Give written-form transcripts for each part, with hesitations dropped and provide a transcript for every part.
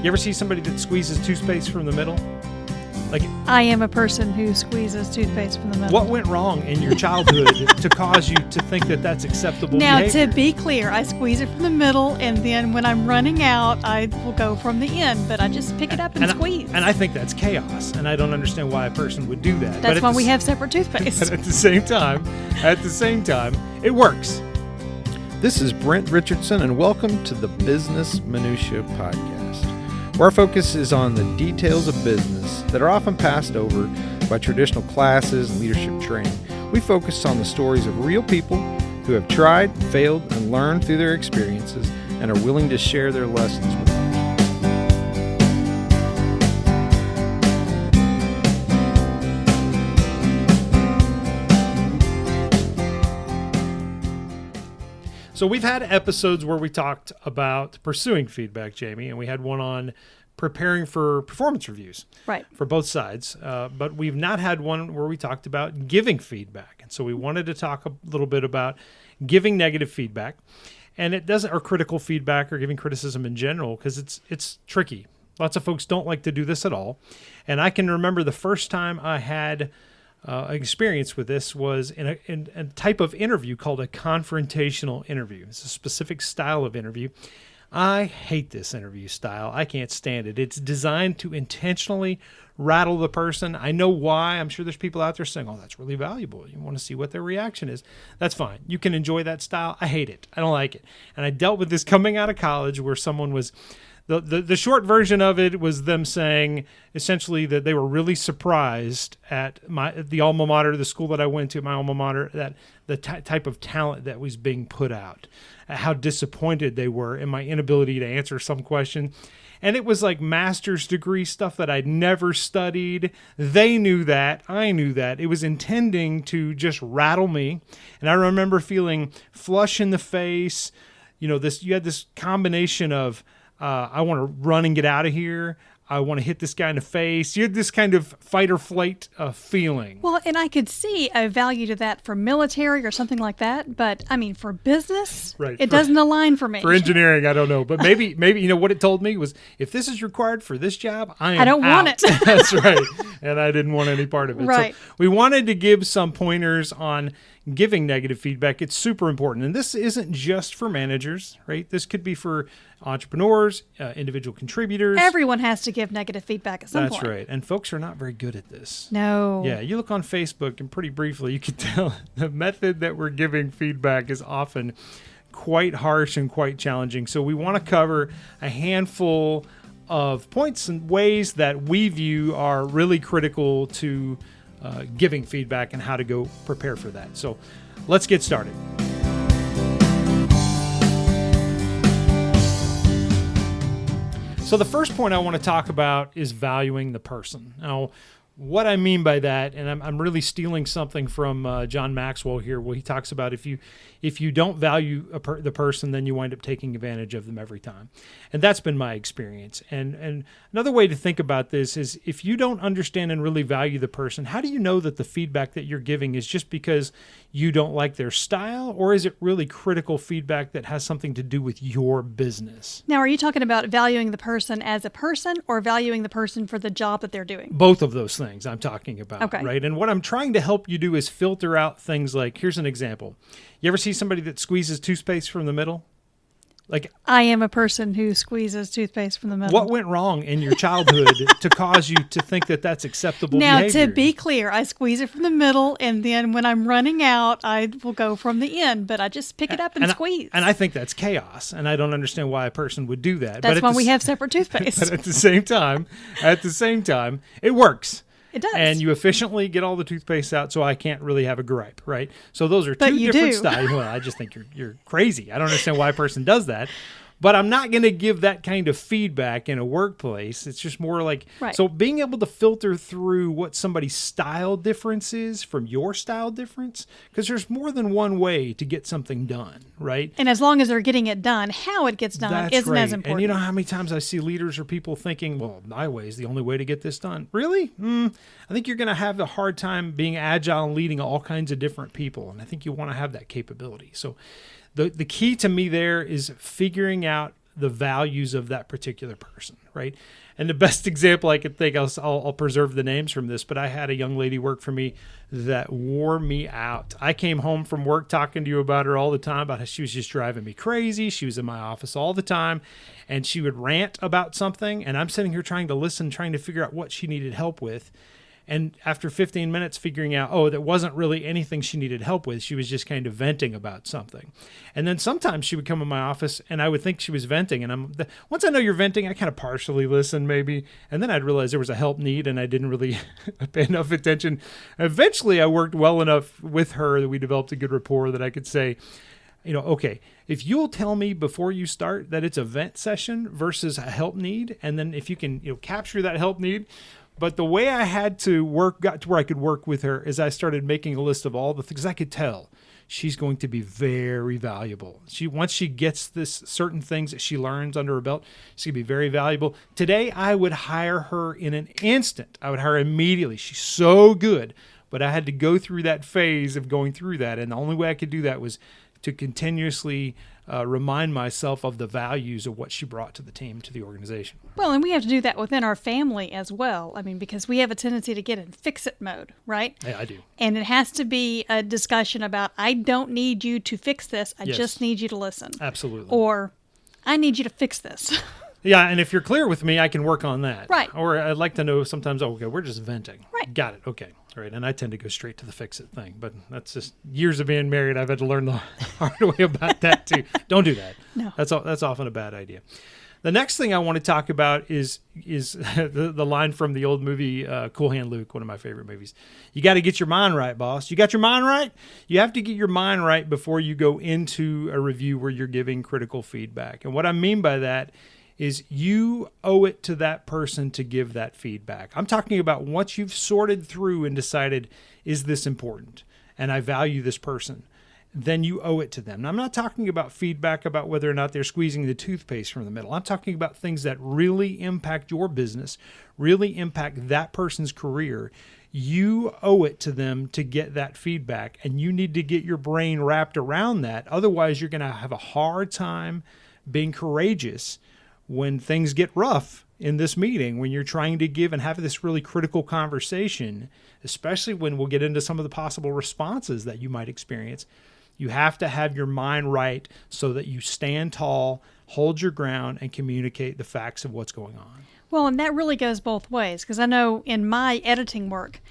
You ever see somebody that squeezes toothpaste from the middle? Like, I am a person who squeezes toothpaste from the middle. what went wrong in your childhood to cause you to think that that's acceptable Now, behavior? to be clear, I squeeze it from the middle, and then when I'm running out, I will go from the end, but I just pick it up and squeeze. And I think that's chaos, and I don't understand why a person would do that. That's why we have separate toothpaste. But at the same time, it works. This is Brent Richardson, and welcome to the Business Minutia Podcast, where our focus is on the details of business that are often passed over by traditional classes and leadership training. We focus on the stories of real people who have tried, failed, and learned through their experiences and are willing to share their lessons with others. So we've had episodes where we talked about pursuing feedback, Jamie, and we had one on preparing for performance reviews, Right. for both sides. But we've not had one where we talked about giving feedback. And so we wanted to talk a little bit about giving negative feedback, and it doesn't, or critical feedback, or giving criticism in general, because it's tricky. Lots of folks don't like to do this at all. And I can remember the first time I had experience with this was in a type of interview called a confrontational interview. It's a specific style of interview. I hate this interview style. I can't stand it. It's designed to intentionally rattle the person. I know why. I'm sure there's people out there saying, oh, that's really valuable. You want to see what their reaction is. That's fine. You can enjoy that style. I hate it. I don't like it. And I dealt with this coming out of college where someone was... The short version of it was them saying essentially that they were really surprised at the alma mater, the school that I went to, my alma mater, that the type of talent that was being put out, how disappointed they were in my inability to answer some question. And it was like master's degree stuff that I'd never studied. They knew that. I knew that. It was intending to just rattle me. And I remember feeling flush in the face. You know, you had this combination of, I want to run and get out of here. I want to hit this guy in the face. You had this kind of fight or flight feeling. Well, and I could see a value to that for military or something like that, but I mean, for business, right, it doesn't align for me. For engineering, I don't know. But maybe you know what it told me was, if this is required for this job, I don't out. want it. That's right. And I didn't want any part of it. Right. So we wanted to give some pointers on giving negative feedback. It's super important. And this isn't just for managers, right? This could be for entrepreneurs, individual contributors. Everyone has to give negative feedback at some point. That's right. And folks are not very good at this. No. Yeah, you look on Facebook and pretty briefly you can tell the method that we're giving feedback is often quite harsh and quite challenging. So we want to cover a handful of points and ways that we view are really critical to giving feedback and how to go prepare for that. So let's get started. So the first point I want to talk about is valuing the person. Now, what I mean by that, and I'm really stealing something from John Maxwell here, where he talks about if you don't value the person, then you wind up taking advantage of them every time. And that's been my experience. And another way to think about this is, if you don't understand and really value the person, how do you know that the feedback that you're giving is just because you don't like their style, or is it really critical feedback that has something to do with your business? Now, are you talking about valuing the person as a person or valuing the person for the job that they're doing? Both of those things I'm talking about, okay. Right? And what I'm trying to help you do is filter out things like, here's an example. You ever see somebody that squeezes toothpaste from the middle? Like, I am a person who squeezes toothpaste from the middle. What went wrong in your childhood to cause you to think that that's acceptable now, behavior? to be clear, I squeeze it from the middle, and then when I'm running out, I will go from the end, but I just pick it up and squeeze. And I think that's chaos, and I don't understand why a person would do that. That's why we have separate toothpaste. But at the same time, it works. It does. And you efficiently get all the toothpaste out, so I can't really have a gripe, right? So those are two different styles. Well, I just think you're crazy. I don't understand why a person does that. But I'm not going to give that kind of feedback in a workplace. It's just more like, right. So being able to filter through what somebody's style difference is from your style difference, because there's more than one way to get something done, right? And as long as they're getting it done, how it gets done isn't as important. And you know how many times I see leaders or people thinking, well, my way is the only way to get this done. Really? I think you're going to have a hard time being agile and leading all kinds of different people. And I think you want to have that capability. So the key to me there is figuring out the values of that particular person, right? And the best example I could think, I'll preserve the names from this, but I had a young lady work for me that wore me out. I came home from work talking to you about her all the time, about how she was just driving me crazy. She was in my office all the time, and she would rant about something, and I'm sitting here trying to listen, trying to figure out what she needed help with. And after 15 minutes figuring out, that wasn't really anything she needed help with. She was just kind of venting about something. And then sometimes she would come in my office and I would think she was venting. And once I know you're venting, I kind of partially listen maybe. And then I'd realize there was a help need and I didn't really pay enough attention. Eventually I worked well enough with her that we developed a good rapport that I could say, okay, if you'll tell me before you start that it's a vent session versus a help need, and then if you can capture that help need. But the way I had to got to where I could work with her is I started making a list of all the things I could tell she's going to be very valuable. Once she gets this certain things that she learns under her belt, she's going to be very valuable. Today, I would hire her in an instant. I would hire her immediately. She's so good. But I had to go through that phase of going through that. And the only way I could do that was to continuously remind myself of the values of what she brought to the team, to the organization. Well, and we have to do that within our family as well. I mean, because we have a tendency to get in fix-it mode, right? Yeah, I do. And it has to be a discussion about, I don't need you to fix this. I Yes. just need you to listen. Absolutely. Or, I need you to fix this. Yeah, and if you're clear with me, I can work on that. Right. Or I'd like to know sometimes, okay, we're just venting. Right. Got it. Okay. All right. And I tend to go straight to the fix-it thing. But that's just years of being married. I've had to learn the hard way about that too. Don't do that. No. That's often a bad idea. The next thing I want to talk about is the line from the old movie Cool Hand Luke, one of my favorite movies. You got to get your mind right, boss. You got your mind right? You have to get your mind right before you go into a review where you're giving critical feedback. And what I mean by that is you owe it to that person to give that feedback. I'm talking about once you've sorted through and decided, is this important? And I value this person. Then you owe it to them. Now, I'm not talking about feedback about whether or not they're squeezing the toothpaste from the middle. I'm talking about things that really impact your business, really impact that person's career. You owe it to them to get that feedback, and you need to get your brain wrapped around that. Otherwise, you're going to have a hard time being courageous when things get rough in this meeting, when you're trying to give and have this really critical conversation, especially when we'll get into some of the possible responses that you might experience. You have to have your mind right so that you stand tall, hold your ground, and communicate the facts of what's going on. Well, and that really goes both ways, because I know in my editing work,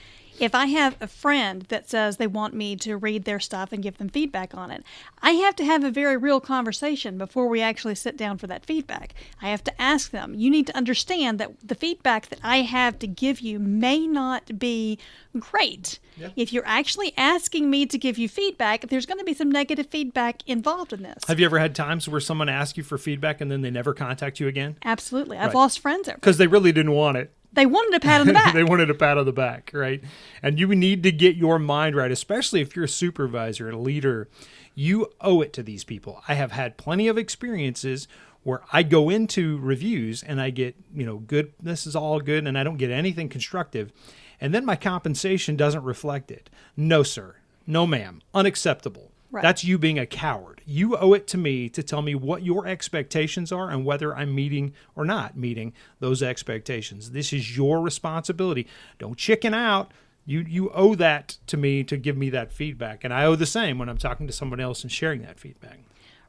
if I have a friend that says they want me to read their stuff and give them feedback on it, I have to have a very real conversation before we actually sit down for that feedback. I have to ask them, you need to understand that the feedback that I have to give you may not be great. Yeah. If you're actually asking me to give you feedback, there's going to be some negative feedback involved in this. Have you ever had times where someone asks you for feedback and then they never contact you again? Absolutely. I've Right. lost friends over it. Because they really didn't want it. They wanted a pat on the back. They wanted a pat on the back, right? And you need to get your mind right, especially if you're a supervisor and a leader. You owe it to these people. I have had plenty of experiences where I go into reviews and I get, good, this is all good, and I don't get anything constructive. And then my compensation doesn't reflect it. No, sir. No, ma'am. Unacceptable. Right. That's you being a coward. You owe it to me to tell me what your expectations are and whether I'm meeting or not meeting those expectations. This is your responsibility. Don't chicken out. You owe that to me to give me that feedback. And I owe the same when I'm talking to someone else and sharing that feedback.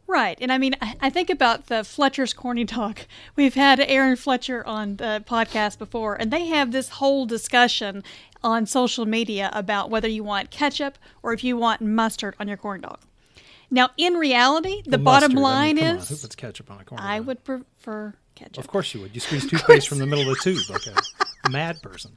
Right. And I mean, I think about the Fletcher's Corny Talk. We've had Aaron Fletcher on the podcast before, and they have this whole discussion on social media about whether you want ketchup or if you want mustard on your corn dog. Now, in reality, the bottom line come on, is... who puts ketchup on a corn I dog? would prefer ketchup. Of course you would. You squeeze toothpaste from the middle of the tube like a mad person.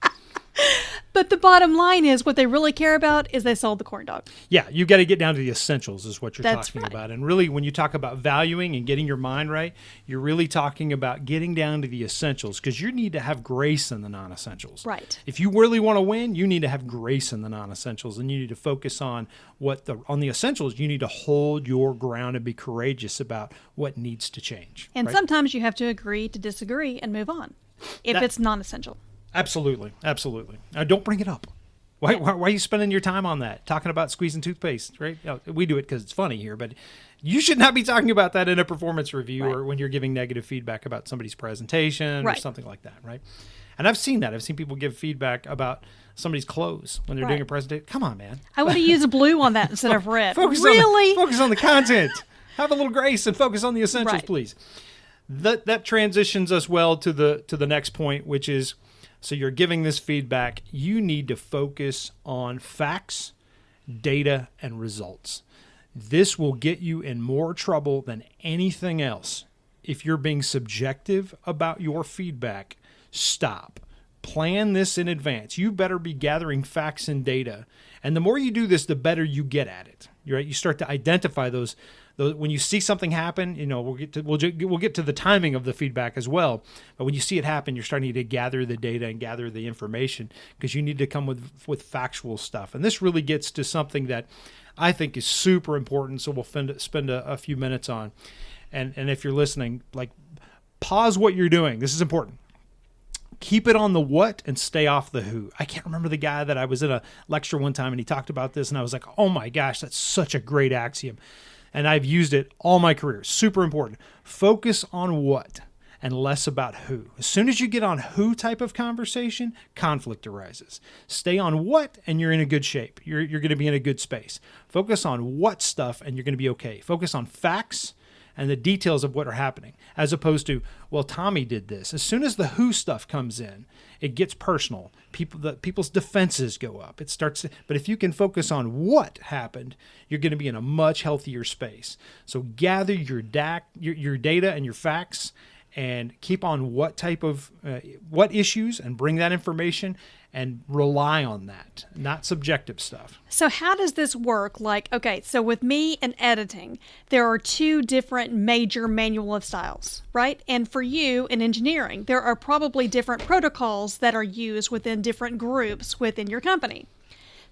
But the bottom line is what they really care about is they sold the corn dog. Yeah, you got to get down to the essentials is what you're That's talking right. about. And really, when you talk about valuing and getting your mind right, you're really talking about getting down to the essentials because you need to have grace in the non-essentials. Right. If you really want to win, you need to have grace in the non-essentials, and you need to focus on on the essentials. You need to hold your ground and be courageous about what needs to change. And right? sometimes you have to agree to disagree and move on if it's non-essential. Absolutely. Absolutely. Don't bring it up. Why are you spending your time on that? Talking about squeezing toothpaste, right? We do it because it's funny here, but you should not be talking about that in a performance review or when you're giving negative feedback about somebody's presentation or something like that, right? And I've seen that. I've seen people give feedback about somebody's clothes when they're doing a presentation. Come on, man. I would have used blue on that instead of red. Focus on the content. Have a little grace and focus on the essentials, please. That transitions us well to the next point, which is, so you're giving this feedback. You need to focus on facts, data, and results. This will get you in more trouble than anything else. If you're being subjective about your feedback, stop. Plan this in advance. You better be gathering facts and data. And the more you do this, the better you get at it. Right? You start to identify those when you see something happen, we'll get to the timing of the feedback as well. But when you see it happen, you're starting to gather the data and gather the information because you need to come with factual stuff. And this really gets to something that I think is super important. So we'll spend a few minutes on. And if you're listening, pause what you're doing. This is important. Keep it on the what and stay off the who. I can't remember the guy that I was in a lecture one time and he talked about this and I was like, oh my gosh, that's such a great axiom. And I've used it all my career. Super important. Focus on what and less about who. As soon as you get on who type of conversation, conflict arises. Stay on what and you're in a good shape. You're going to be in a good space. Focus on what stuff and you're going to be okay. Focus on facts and the details of what are happening, as opposed to, well, Tommy did this. As soon as the who stuff comes in, it gets personal. People's defenses go up. But if you can focus on what happened, you're going to be in a much healthier space. So gather your data and your facts, and keep on what issues, and bring that information and rely on that, not subjective stuff. So how does this work? So with me and editing, there are two different major manual of styles, right? And for you in engineering, there are probably different protocols that are used within different groups within your company.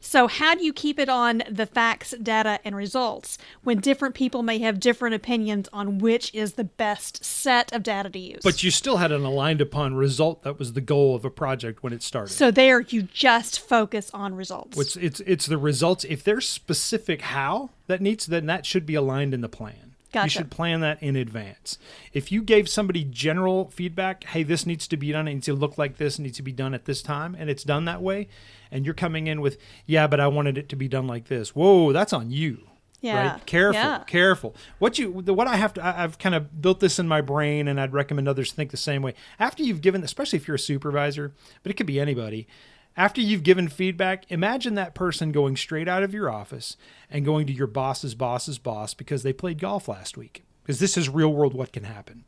So how do you keep it on the facts, data, and results when different people may have different opinions on which is the best set of data to use? But you still had an aligned upon result that was the goal of a project when it started. So there you just focus on results. It's the results. If there's specific how then that should be aligned in the plan. Gotcha. You should plan that in advance. If you gave somebody general feedback, hey, this needs to be done, it needs to look like this, it needs to be done at this time, and it's done that way, and you're coming in with, yeah, but I wanted it to be done like this. Whoa, that's on you. Yeah. Right? Careful. I've kind of built this in my brain, and I'd recommend others think the same way. After you've given, especially if you're a supervisor, but it could be anybody, after you've given feedback, imagine that person going straight out of your office and going to your boss's boss's boss because they played golf last week. Because this is real world what can happen.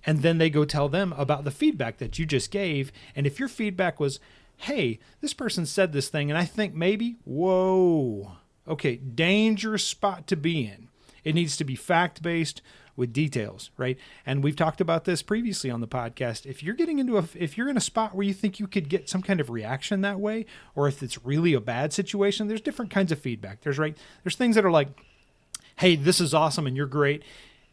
And then they go tell them about the feedback that you just gave. And if your feedback was, hey, this person said this thing, and I think maybe, whoa, okay, dangerous spot to be in. It needs to be fact-based with details, right? And we've talked about this previously on the podcast. If you're in a spot where you think you could get some kind of reaction that way, or if it's really a bad situation, there's different kinds of feedback. There's things that are like, hey, this is awesome and you're great.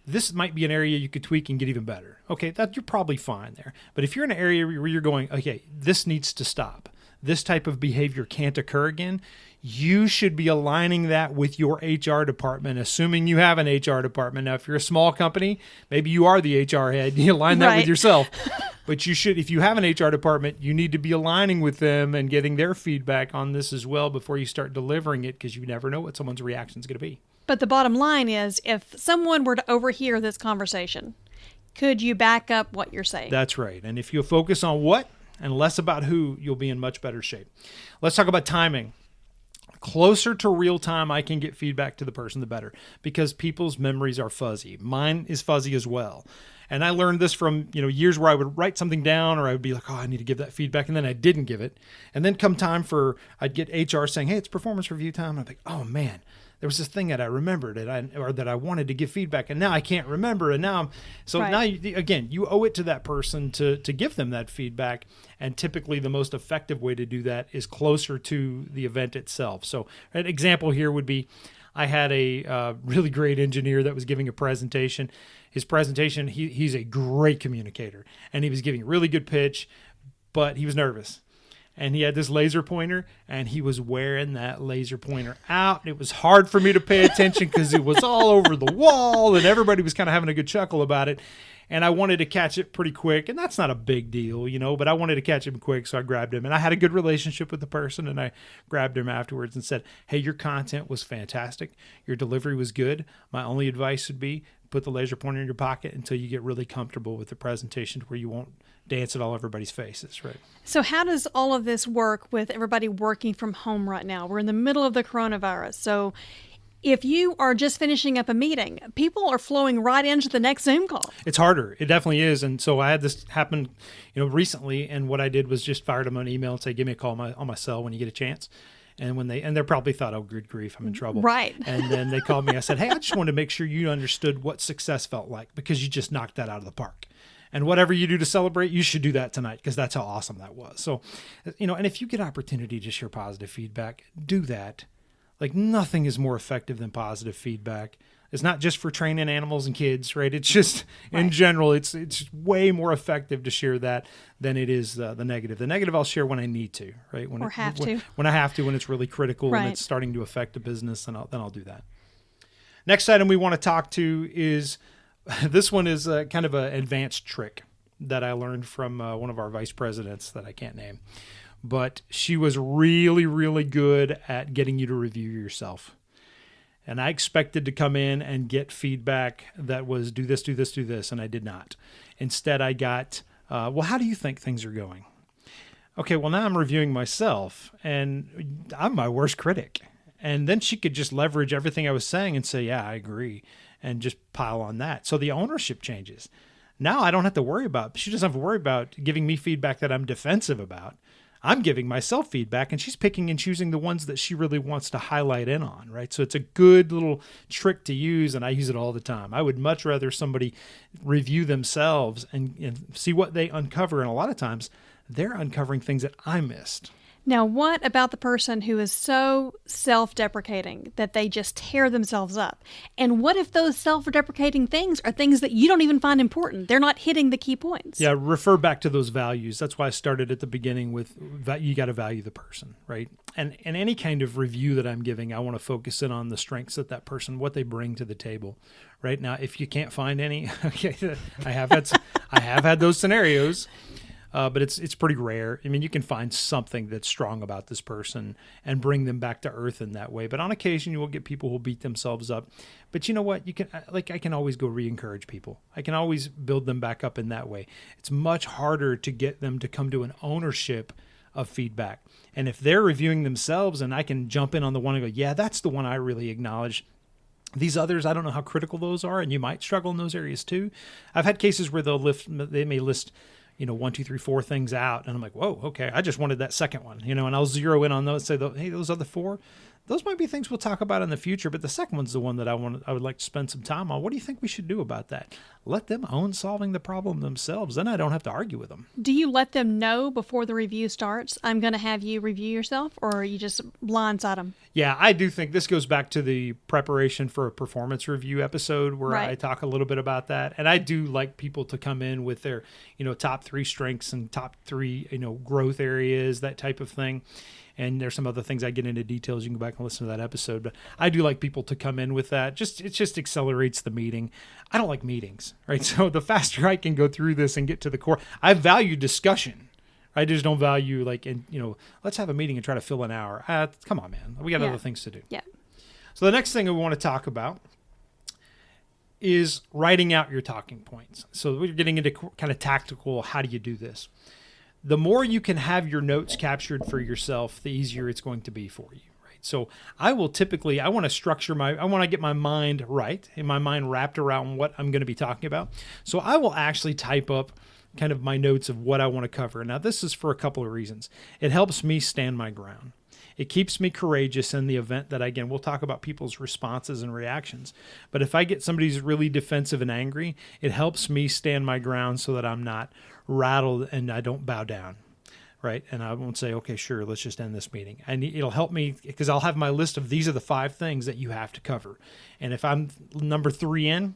This might be an area you could tweak and get even better. Okay, that you're probably fine there. But if you're in an area where you're going, okay, this needs to stop. This type of behavior can't occur again. You should be aligning that with your HR department, assuming you have an HR department. Now, if you're a small company, maybe you are the HR head. You align that with yourself. But you should, if you have an HR department, you need to be aligning with them and getting their feedback on this as well before you start delivering it, because you never know what someone's reaction is going to be. But the bottom line is, if someone were to overhear this conversation, could you back up what you're saying? That's right. And if you focus on what and less about who, you'll be in much better shape. Let's talk about timing. Closer to real time I can get feedback to the person, the better, because people's memories are fuzzy. Mine is fuzzy as well. And I learned this from, years where I would write something down, or I would be like, oh, I need to give that feedback. And then I didn't give it. And then come time I'd get HR saying, hey, it's performance review time. And I'd be like, oh man, there was this thing that I remembered or that I wanted to give feedback, and now I can't remember. And now now you owe it to that person to give them that feedback. And typically the most effective way to do that is closer to the event itself. So an example here would be, I had a really great engineer that was giving a presentation. His presentation, he's a great communicator, and he was giving a really good pitch, but he was nervous. and he had this laser pointer, and he was wearing that laser pointer out. It was hard for me to pay attention because it was all over the wall, and everybody was kind of having a good chuckle about it. And I wanted to catch it pretty quick, and that's not a big deal, but I wanted to catch him quick, so I grabbed him. And I had a good relationship with the person, and I grabbed him afterwards and said, hey, your content was fantastic. Your delivery was good. My only advice would be put the laser pointer in your pocket until you get really comfortable with the presentation to where you won't dance at all everybody's faces, right? So how does all of this work with everybody working from home right now? We're in the middle of the coronavirus. So if you are just finishing up a meeting, people are flowing right into the next Zoom call. It's harder. It definitely is. And so I had this happen, recently. And what I did was just fired them an email and say, give me a call on my cell when you get a chance. And they probably thought, oh, good grief, I'm in trouble. Right. And then they called me. I said, hey, I just wanted to make sure you understood what success felt like because you just knocked that out of the park. And whatever you do to celebrate, you should do that tonight because that's how awesome that was. So, and if you get opportunity to share positive feedback, do that. Like nothing is more effective than positive feedback. It's not just for training animals and kids, right? It's just in general, it's way more effective to share that than it is the negative. The negative I'll share when I need to, right? When I have to, when it's really critical and it's starting to affect a business, then I'll do that. Next item we want to talk to is, this one is kind of an advanced trick that I learned from one of our vice presidents that I can't name. But she was really, really good at getting you to review yourself. And I expected to come in and get feedback that was do this, do this, do this, and I did not. Instead, I got, well, how do you think things are going? Okay, well, now I'm reviewing myself, and I'm my worst critic. And then she could just leverage everything I was saying and say, yeah, I agree, and just pile on that. So the ownership changes. Now I don't have to worry about, she doesn't have to worry about giving me feedback that I'm defensive about. I'm giving myself feedback, and she's picking and choosing the ones that she really wants to highlight in on, right? So it's a good little trick to use, and I use it all the time. I would much rather somebody review themselves and see what they uncover, and a lot of times they're uncovering things that I missed. Now, what about the person who is so self-deprecating that they just tear themselves up? And what if those self-deprecating things are things that you don't even find important? They're not hitting the key points. Yeah, refer back to those values. That's why I started at the beginning with you got to value the person, right? And any kind of review that I'm giving, I want to focus in on the strengths of that person, what they bring to the table. Right now, if you can't find any, okay, I have had those scenarios. But it's pretty rare. I mean, you can find something that's strong about this person and bring them back to earth in that way. But on occasion, you will get people who beat themselves up. But you know what? You can I can always go re-encourage people. I can always build them back up in that way. It's much harder to get them to come to an ownership of feedback. And if they're reviewing themselves and I can jump in on the one and go, yeah, that's the one I really acknowledge. These others, I don't know how critical those are, and you might struggle in those areas too. I've had cases where they may list 1, 2, 3, 4 things out. And I'm like, whoa, okay, I just wanted that second one, and I'll zero in on those, say, hey, those other 4, those might be things we'll talk about in the future, but the second one's the one that I would like to spend some time on. What do you think we should do about that? Let them own solving the problem themselves. Then I don't have to argue with them. Do you let them know before the review starts, I'm going to have you review yourself, or you just blindside them? Yeah, I do think this goes back to the preparation for a performance review episode where I talk a little bit about that. And I do like people to come in with their, top 3 strengths and top 3, growth areas, that type of thing. And there's some other things I get into details. You can go back and listen to that episode. But I do like people to come in with that. It just accelerates the meeting. I don't like meetings, right? So the faster I can go through this and get to the core, I value discussion. I just don't value let's have a meeting and try to fill an hour. Come on, man. We got other things to do. Yeah. So the next thing we want to talk about is writing out your talking points. So we're getting into kind of tactical, how do you do this? The more you can have your notes captured for yourself, the easier it's going to be for you, right? So I want to get my mind right, and my mind wrapped around what I'm going to be talking about. So I will actually type up kind of my notes of what I want to cover. Now, this is for a couple of reasons. It helps me stand my ground. It keeps me courageous in the event that, again, we'll talk about people's responses and reactions. But if I get somebody who's really defensive and angry, it helps me stand my ground so that I'm not rattled and I don't bow down, right? And I won't say, okay, sure, let's just end this meeting. And it'll help me because I'll have my list of these are the 5 things that you have to cover. And if I'm number 3 in,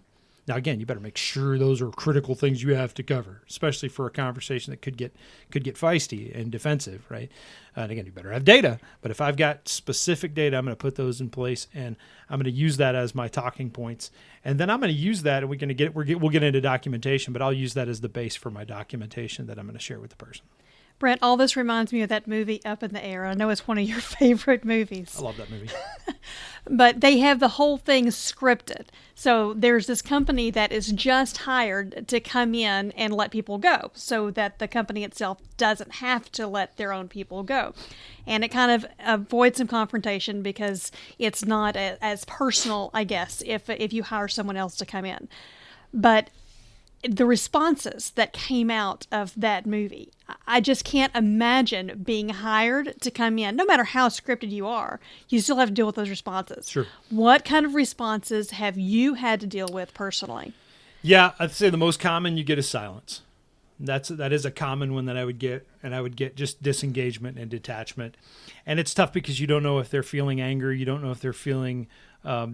Now, again, you better make sure those are critical things you have to cover, especially for a conversation that could get feisty and defensive, right? And again, you better have data. But if I've got specific data, I'm going to put those in place, and I'm going to use that as my talking points. And then I'm going to use that, and we'll get into documentation, but I'll use that as the base for my documentation that I'm going to share with the person. Brent, all this reminds me of that movie Up in the Air. I know it's one of your favorite movies. I love that movie. But they have the whole thing scripted. So there's this company that is just hired to come in and let people go so that the company itself doesn't have to let their own people go. And it kind of avoids some confrontation because it's not as personal, I guess, if you hire someone else to come in. But the responses that came out of that movie, I just can't imagine being hired to come in. No matter how scripted you are, you still have to deal with those responses. Sure. What kind of responses have you had to deal with personally? Yeah, I'd say the most common you get is silence. That is a common one that I would get, and I would get just disengagement and detachment. And it's tough because you don't know if they're feeling anger, you don't know if they're feeling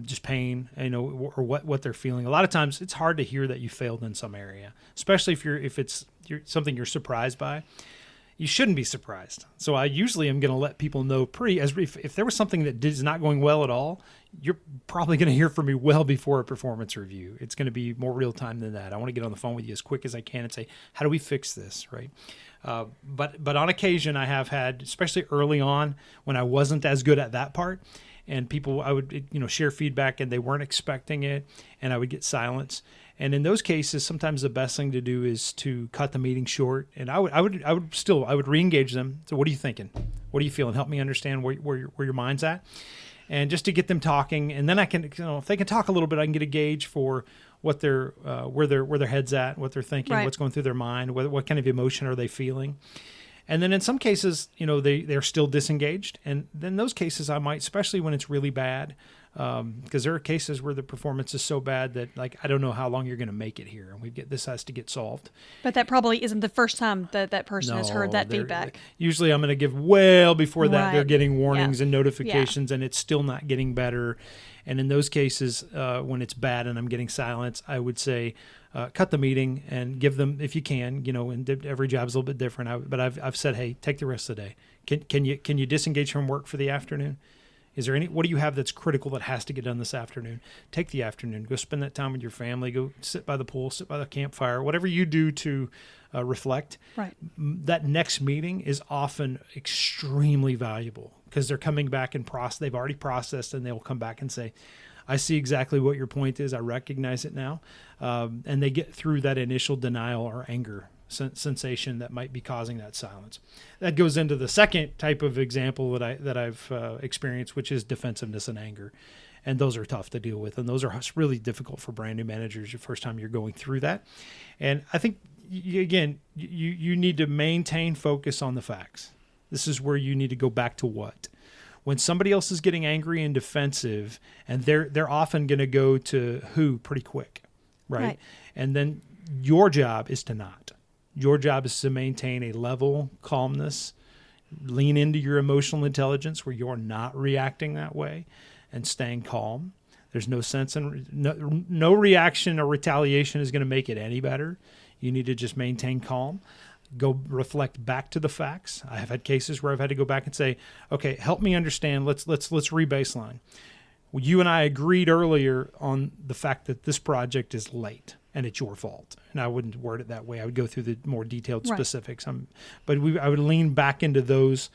just pain, or what they're feeling. A lot of times it's hard to hear that you failed in some area, especially if it's something you're surprised by. You shouldn't be surprised. So I usually am going to let people know if there was something that is not going well at all, you're probably going to hear from me well before a performance review. It's going to be more real time than that. I want to get on the phone with you as quick as I can and say, how do we fix this, right? But on occasion I have had, especially early on when I wasn't as good at that part, and people, I would share feedback and they weren't expecting it, and I would get silence. And in those cases, sometimes the best thing to do is to cut the meeting short. And I would re-engage them. So what are you thinking? What are you feeling? Help me understand where your mind's at. And just to get them talking. And then I can, if they can talk a little bit, I can get a gauge for what where their head's at, what they're thinking, right, what's going through their mind, what kind of emotion are they feeling. And then in some cases, they're still disengaged. And then in those cases, I might, especially when it's really bad, because there are cases where the performance is so bad that, I don't know how long you're going to make it here, and this has to get solved. But that probably isn't the first time that person has heard that feedback. Usually I'm going to give well before that. Right. They're getting warnings and notifications, yeah, and it's still not getting better. And in those cases, when it's bad and I'm getting silence, I would say, cut the meeting and give them, if you can, and every job's a little bit different. But I've said, hey, take the rest of the day. Can you disengage from work for the afternoon? Is there what do you have that's critical that has to get done this afternoon? Take the afternoon. Go spend that time with your family. Go sit by the pool, sit by the campfire, whatever you do to reflect. Right. That next meeting is often extremely valuable because they're coming back and they've already processed, and they'll come back and say, I see exactly what your point is. I recognize it now. And they get through that initial denial or anger sensation that might be causing that silence. That goes into the second type of example that I've experienced, which is defensiveness and anger. And those are tough to deal with. And those are really difficult for brand new managers the first time you're going through that. And I think, you need to maintain focus on the facts. This is where you need to go back to what? When somebody else is getting angry and defensive, and they're often going to go to who pretty quick, right? And then your job is to not. Your job is to maintain a level calmness, lean into your emotional intelligence where you're not reacting that way, and staying calm. There's no sense in no reaction or retaliation is going to make it any better. You need to just maintain calm. Go reflect back to the facts. I have had cases where I've had to go back and say, okay, help me understand. Let's re-baseline. Well, you and I agreed earlier on the fact that this project is late and it's your fault. And I wouldn't word it that way. I would go through the more detailed specifics. But I would lean back into those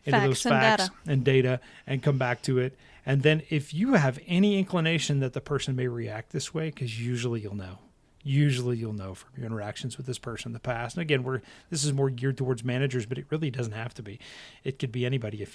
facts and data and come back to it. And then if you have any inclination that the person may react this way, because usually you'll know. Usually you'll know from your interactions with this person in the past. And again, this is more geared towards managers, but it really doesn't have to be. It could be anybody.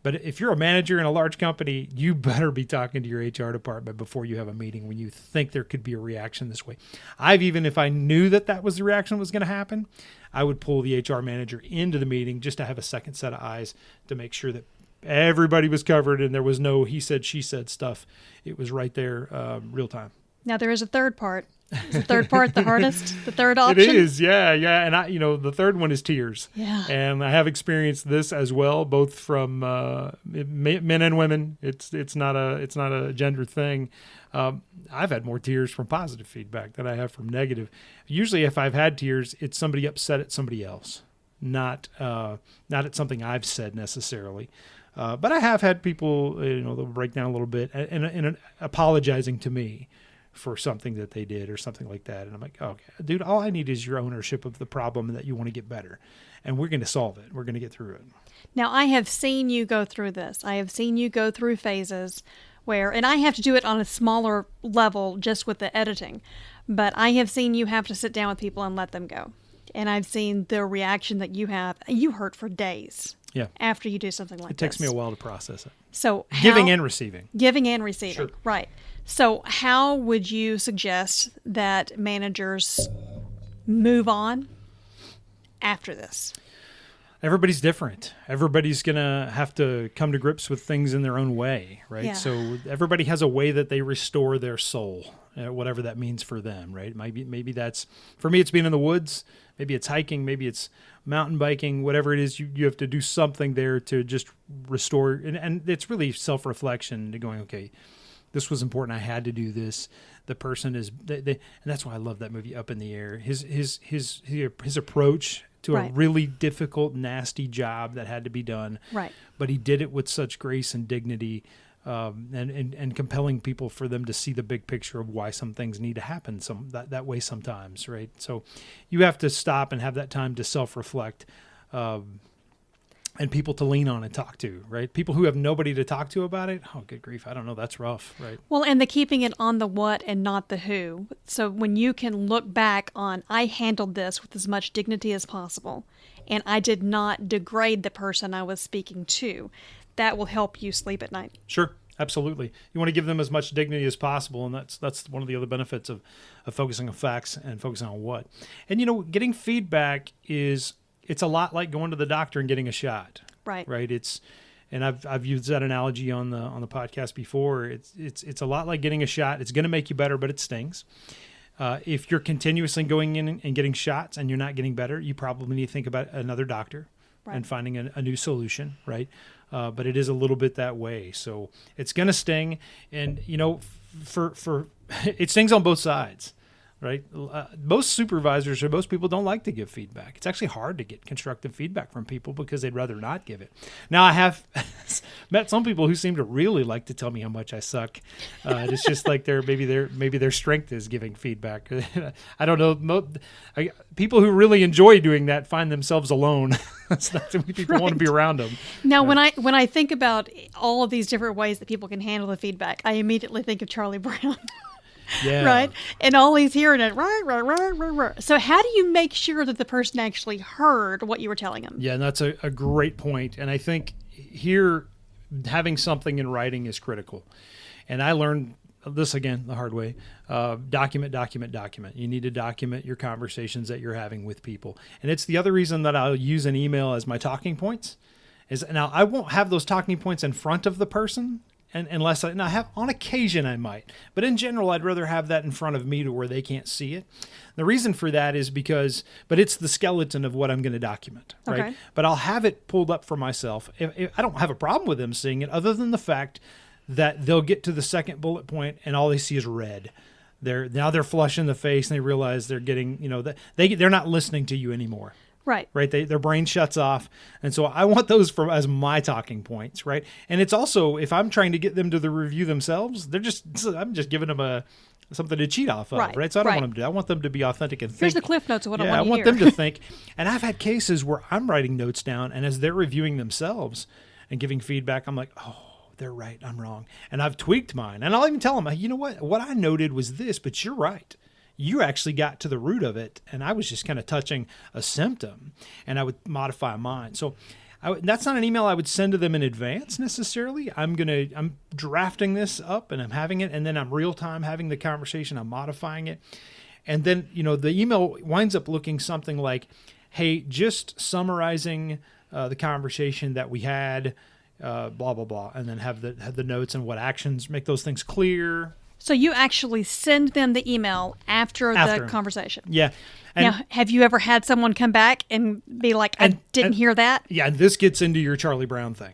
But if you're a manager in a large company, you better be talking to your HR department before you have a meeting when you think there could be a reaction this way. If I knew that was the reaction that was going to happen, I would pull the HR manager into the meeting just to have a second set of eyes to make sure that everybody was covered and there was no he said, she said stuff. It was right there, real time. Now there is a third part. Is the third part the hardest? The third option? It is, yeah. And the third one is tears. Yeah. And I have experienced this as well, both from men and women. It's not a gender thing. I've had more tears from positive feedback than I have from negative. Usually, if I've had tears, it's somebody upset at somebody else, not at something I've said necessarily. But I have had people, they'll break down a little bit and apologizing to me for something that they did or something like that. And I'm like, okay, dude, all I need is your ownership of the problem and that you want to get better. And we're going to solve it. We're going to get through it. Now, I have seen you go through this. I have seen you go through phases where, and I have to do it on a smaller level just with the editing, but I have seen you have to sit down with people and let them go. And I've seen the reaction that you have. You hurt for days. Yeah. After you do something like this. It takes me a while to process it. So giving and receiving. Giving and receiving. Sure. Right. So how would you suggest that managers move on after this? Everybody's different. Everybody's going to have to come to grips with things in their own way, right? Yeah. So everybody has a way that they restore their soul, whatever that means for them, right? Maybe that's, for me, it's being in the woods. Maybe it's hiking. Maybe it's mountain biking, whatever it is. You have to do something there to just restore. And it's really self-reflection to going, okay, this was important. I had to do this. The person is, and that's why I love that movie, Up in the Air. His approach to Right. a really difficult, nasty job that had to be done. Right. But he did it with such grace and dignity, and compelling people for them to see the big picture of why some things need to happen that way sometimes, right? So you have to stop and have that time to self-reflect, and people to lean on and talk to, right? People who have nobody to talk to about it, oh, good grief, I don't know, that's rough, right? Well, and the keeping it on the what and not the who. So when you can look back on, I handled this with as much dignity as possible, and I did not degrade the person I was speaking to, that will help you sleep at night. Sure, absolutely. You want to give them as much dignity as possible, and that's one of the other benefits of focusing on facts and focusing on what. And, getting feedback it's a lot like going to the doctor and getting a shot. Right. Right. And I've used that analogy on the podcast before. It's a lot like getting a shot. It's going to make you better, but it stings. If you're continuously going in and getting shots and you're not getting better, you probably need to think about another doctor. Right. And finding a new solution. Right. But it is a little bit that way. So it's going to sting, and for it stings on both sides. Right. Most supervisors or most people don't like to give feedback. It's actually hard to get constructive feedback from people because they'd rather not give it. Now, I have met some people who seem to really like to tell me how much I suck. It's just like maybe their strength is giving feedback. I don't know. People who really enjoy doing that find themselves alone. That's not too many people want to be around them. Now, when I think about all of these different ways that people can handle the feedback, I immediately think of Charlie Brown. Yeah. Right? And all he's hearing it. Rah. So how do you make sure that the person actually heard what you were telling them? Yeah, and that's a great point. And I think here, having something in writing is critical. And I learned this, again, the hard way. Document. You need to document your conversations that you're having with people. And it's the other reason that I'll use an email as my talking points. Now, I won't have those talking points in front of the person, and unless I have, on occasion I might, but in general, I'd rather have that in front of me to where they can't see it. The reason for that is but it's the skeleton of what I'm going to document, right? Okay. But I'll have it pulled up for myself. If I don't have a problem with them seeing it, other than the fact that they'll get to the second bullet point and all they see is red. They're flush in the face and they realize they're getting, they're not listening to you anymore. Right. Right. Their brain shuts off. And so I want those as my talking points. Right. And it's also, if I'm trying to get them to the review themselves, I'm just giving them something to cheat off of. Right. So I don't want them to do. I want them to be authentic and think. Here's the cliff notes of what I want to hear. I want them to think. And I've had cases where I'm writing notes down, and as they're reviewing themselves and giving feedback, I'm like, oh, they're right. I'm wrong. And I've tweaked mine. And I'll even tell them, you know what I noted was this, but you're right. You actually got to the root of it, and I was just kind of touching a symptom, and I would modify mine. So that's not an email I would send to them in advance necessarily. I'm drafting this up, and I'm having it, and then I'm real time having the conversation. I'm modifying it, and then the email winds up looking something like, "Hey, just summarizing the conversation that we had, blah blah blah," and then have the notes and what actions, make those things clear. So you actually send them the email after the conversation. Yeah. And now, have you ever had someone come back and be like, I didn't hear that? Yeah, this gets into your Charlie Brown thing.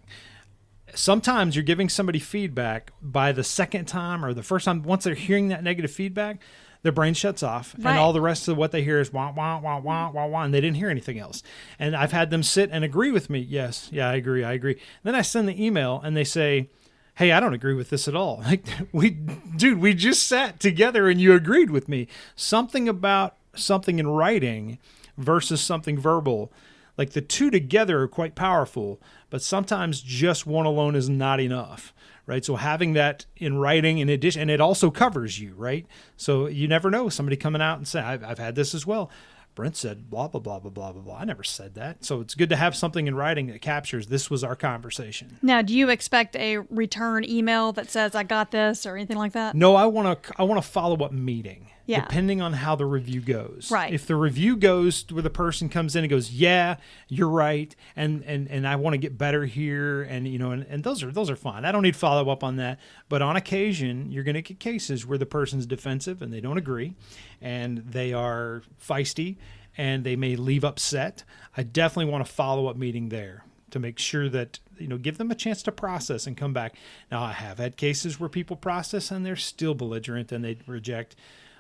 Sometimes you're giving somebody feedback by the second time or the first time, once they're hearing that negative feedback, their brain shuts off, right. And all the rest of what they hear is wah, wah, wah, wah, wah, wah, and they didn't hear anything else. And I've had them sit and agree with me. Yes, yeah, I agree. Then I send the email and they say, hey, I don't agree with this at all. Like, we just sat together and you agreed with me. Something about something in writing versus something verbal, like the two together are quite powerful, but sometimes just one alone is not enough, right? So having that in writing in addition, and it also covers you, right? So you never know, somebody coming out and saying, I've had this as well. Brent said blah, blah, blah, blah, blah, blah, blah. I never said that. So it's good to have something in writing that captures this was our conversation. Now, do you expect a return email that says, I got this or anything like that? No, I want a follow-up meeting. Yeah. Depending on how the review goes. Right. If the review goes where the person comes in and goes, yeah, you're right, and I want to get better here, and and those are fine. I don't need follow up on that. But on occasion, you're going to get cases where the person's defensive and they don't agree, and they are feisty, and they may leave upset. I definitely want a follow up meeting there to make sure that, give them a chance to process and come back. Now, I have had cases where people process and they're still belligerent and they reject.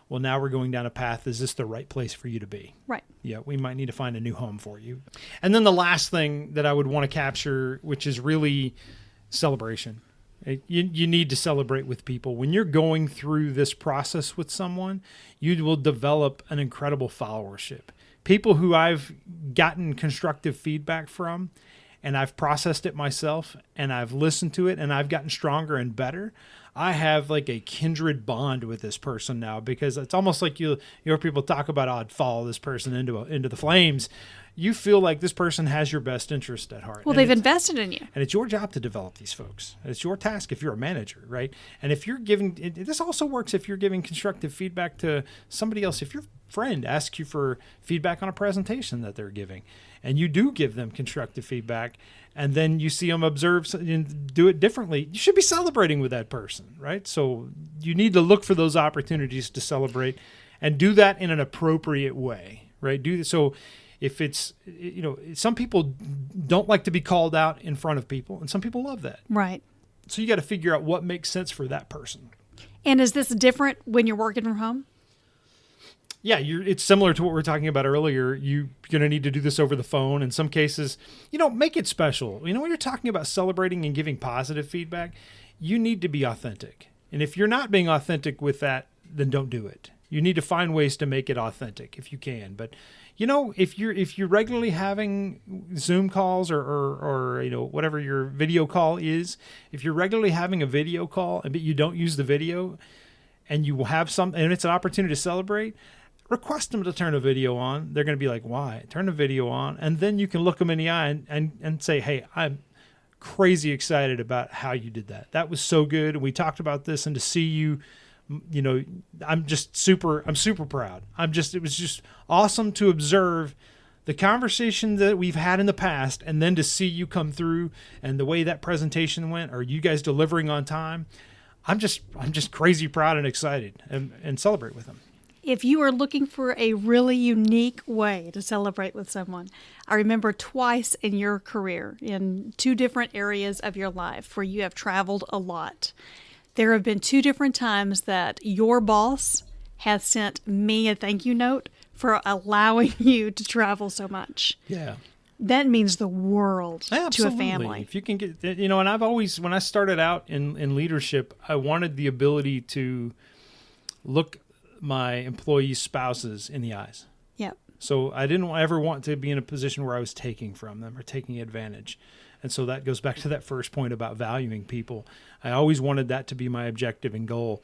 Well, now we're going down a path. Is this the right place for you to be? Right. Yeah, we might need to find a new home for you. And then the last thing that I would want to capture, which is really celebration. You need to celebrate with people. When you're going through this process with someone, you will develop an incredible followership. People who I've gotten constructive feedback from, and I've processed it myself, and I've listened to it, and I've gotten stronger and better. I have like a kindred bond with this person now, because it's almost like you hear people talk about, I'd follow this person into the flames. You feel like this person has your best interest at heart. Well, they've invested in you. And it's your job to develop these folks. It's your task if you're a manager, right? And if you're giving, this also works if you're giving constructive feedback to somebody else. If your friend asks you for feedback on a presentation that they're giving, and you do give them constructive feedback, and then you see them observe and do it differently, you should be celebrating with that person, right? So you need to look for those opportunities to celebrate and do that in an appropriate way, right? So if it's, some people don't like to be called out in front of people, and some people love that. Right. So you got to figure out what makes sense for that person. And is this different when you're working from home? Yeah, it's similar to what we were talking about earlier. You're going to need to do this over the phone. In some cases, make it special. When you're talking about celebrating and giving positive feedback, you need to be authentic. And if you're not being authentic with that, then don't do it. You need to find ways to make it authentic if you can. But if you're regularly having Zoom calls or whatever your video call is, if you're regularly having a video call but you don't use the video, and you will have and it's an opportunity to celebrate, request them to turn a video on. They're going to be like, why? Turn the video on, and then you can look them in the eye and say, hey, I'm crazy excited about how you did that. That was so good. And we talked about this, and to see you, I'm super proud. It was just awesome to observe the conversation that we've had in the past, and then to see you come through and the way that presentation went, or you guys delivering on time. I'm just crazy proud and excited, and celebrate with them. If you are looking for a really unique way to celebrate with someone, I remember twice in your career, in 2 different areas of your life where you have traveled a lot, there have been 2 different times that your boss has sent me a thank you note for allowing you to travel so much. Yeah. That means the world to a family. If you can get, and I've always, when I started out in leadership, I wanted the ability to look my employees' spouses in the eyes. Yep. So I didn't ever want to be in a position where I was taking from them or taking advantage. And so that goes back to that first point about valuing people. I always wanted that to be my objective and goal.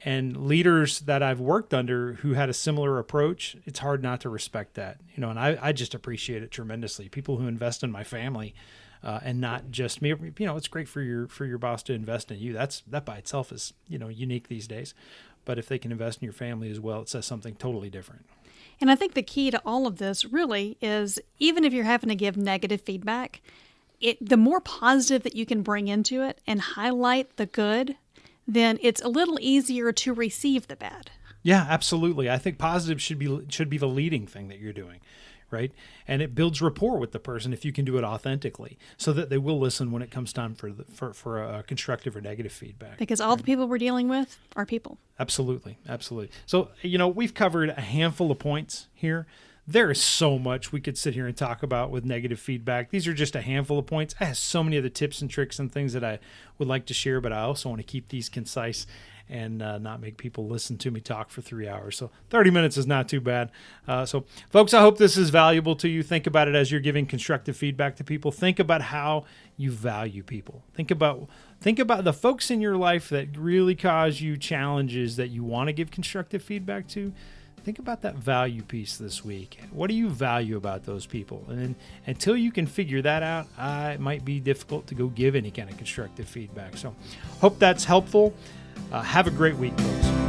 And leaders that I've worked under who had a similar approach, it's hard not to respect that. And I just appreciate it tremendously. People who invest in my family and not just me. It's great for your boss to invest in you. That by itself is, unique these days. But if they can invest in your family as well, it says something totally different. And I think the key to all of this really is, even if you're having to give negative feedback, the more positive that you can bring into it and highlight the good, then it's a little easier to receive the bad. Yeah, absolutely. I think positive should be the leading thing that you're doing, right? And it builds rapport with the person if you can do it authentically, so that they will listen when it comes time for a constructive or negative feedback. Because all the people we're dealing with are people. Absolutely, absolutely. So, we've covered a handful of points here. There is so much we could sit here and talk about with negative feedback. These are just a handful of points. I have so many of the tips and tricks and things that I would like to share, but I also want to keep these concise and not make people listen to me talk for 3 hours. So 30 minutes is not too bad. So folks, I hope this is valuable to you. Think about it as you're giving constructive feedback to people. Think about how you value people. Think about the folks in your life that really cause you challenges that you want to give constructive feedback to. Think about that value piece this week. What do you value about those people? And until you can figure that out, it might be difficult to go give any kind of constructive feedback. So hope that's helpful. Have a great week, folks.